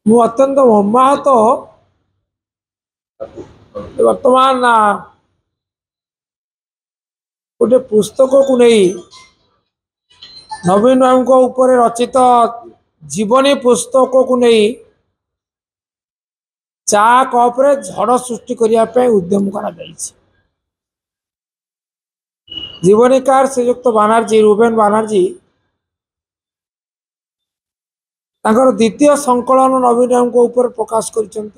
ମୁଁ ଅତ୍ୟନ୍ତ ମର୍ମାହତ ବର୍ତ୍ତମାନ गोटे पुस्तक को नहीं नवीन बाबू ऊपर रचित जीवनी पुस्तक को नहीं चा कप रे झड़ सृष्टि करने उद्यम करा जीवनीकार श्रीयुक्त बानर्जी रूबेन बानर्जी द्वितीय संकलन नवीन बाबू ऊपर प्रकाश कर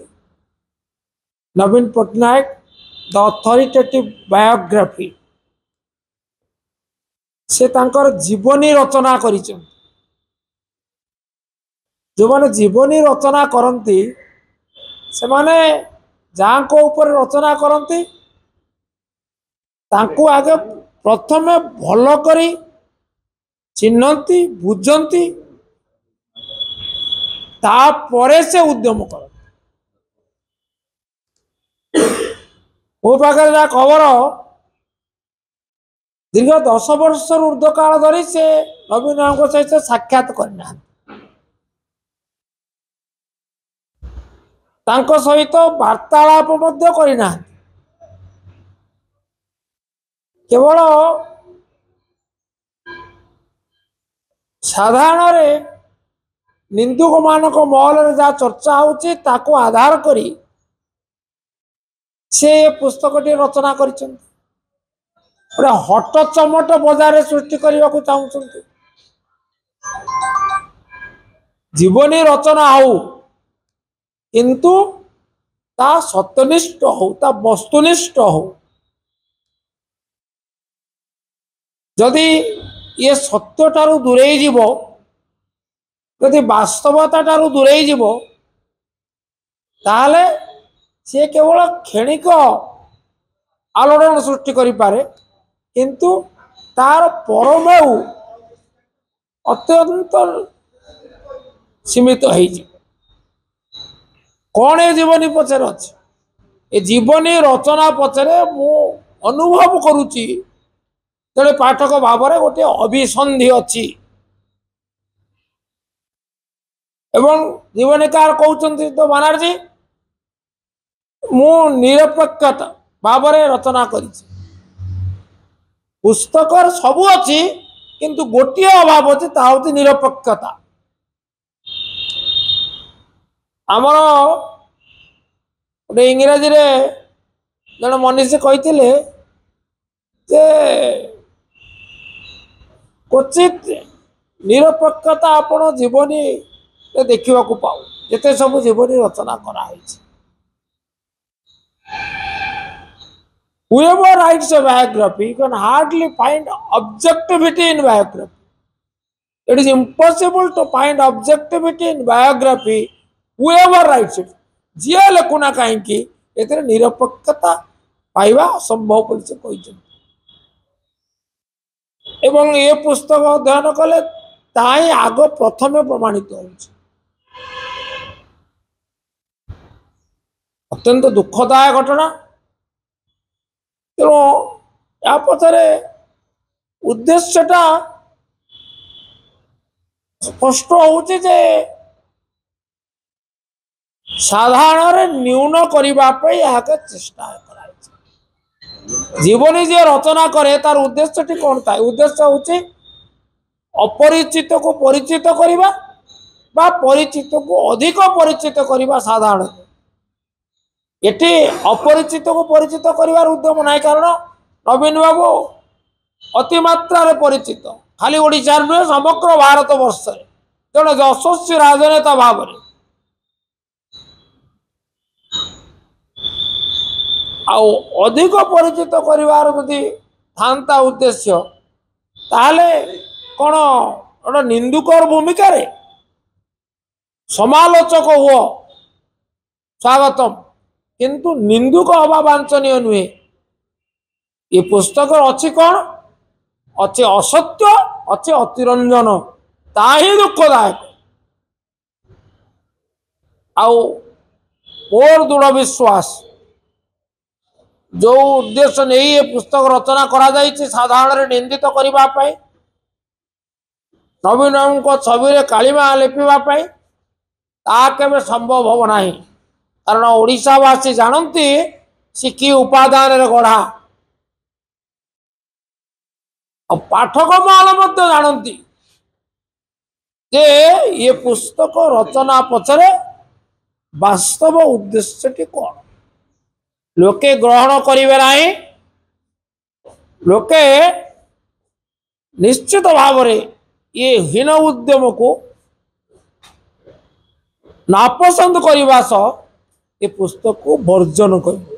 नवीन पट्टनायक द अथॉरिटेटिव बायोग्राफी से तांकर जीवनी रचना कर जो माने जीवनी रचना करती से माने जहाँ को ऊपर रचना करती तांको आगे प्रथमे भल करी चिन्हती बुझती तापरे से उद्यम कर मो पाखे जहाँ खबर दीर्घ 10 वर्ष ऊर्ध्व काल धरी से नवीन बाबू सहित साक्षात करना सहित वार्तालाप करना केवल साधारण निंदुक मानक महल जहाँ चर्चा होची ताको आधार करी से पुस्तकटी रचना कर हट चमट बजार सृष्टि करने को चाहते जीवनी रचना हो किंतु ता सत्यनिष्ठ हो ता वस्तुनिष्ठ हो जदि ये सत्य ठारू दूरे जीव जदि वास्तवता ठारू दूरे जीव ताले से केवल क्षणिक आलोड़न सृष्टि करि पारे किंतु तार परमेउ अत्यंत सीमित हो कौन ये जीवनी पचर अच्छे ये जीवनी रचना पचरे मु अनुभव करुच्ची जड़े पाठक भाव में गोटे अभिसंधि अच्छी एवं जीवनीकार कहते तो बानर्जी मु निरपेक्षता भाव में रचना कर पुस्तक सबू अच्छी किंतु गोटे अभाव अच्छी ता हूँ निरपेक्षता आमर गोटे इंग्राजी रे जन मनीषी कहते जे क्वचित निरपेक्षता आपण जीवनी देखा पाऊ जिते सब जीवनी रचना कराई Whoever writes a biography can hardly find objectivity in biography. It is impossible to find objectivity in biography. Whoever writes it, जी लेखुना कहीं एते निरपेक्षता पाइबा असंभव बोली कहते एवं ये पुस्तक अध्ययन कले ताई आग प्रथमे प्रमाणित हो अत्यंत दुखदायक घटना तेणु या पछरे उद्देश्यटा स्पष्ट होचे जे साधारण न्यून करने चेष्टा जीवनी जे रचना करे तार उद्देश्य कौन था उद्देश्य हूँ अपरिचित को परिचित करवा बा परिचित को अधिक परिचित करवा साधारण एटी अपरिचित को परिचित कर उद्यम ना कारण नवीन बाबू अतिमात्रा परिचित खाली ओडिशा नुहे समग्र भारत वर्ष जड़े यशस्वी राजनेता भाव में अधिक परिचित कर था उद्देश्य ताले कौन गोटे निंदुकर भूमिका रे समालोचक हुआ स्वागतम किंतु निंदुक हवा वांछनीय नुहे ये पुस्तक अच्छी कौन अच्छे असत्य अच्छे अतिरंजन ताही दुखदायक मोर दृढ़ विश्वास जो उद्देश्य नहीं ये पुस्तक रचना करा जाइए साधारण निंदित करने नवीन बाबू छवि कालीमा लेपिवाई ता केबे संभव हब नाही कारण ओडिशावासी जानती सी कि उपादान रे गढ़ा पाठक मान जानती जे ये पुस्तक रचना पछरे वास्तव उद्देश्य कौन लोके ग्रहण करेंगे ना लोके निश्चित भाव ये हीन उद्यम को नापसंद करने सह ये पुस्तक को वर्जन कर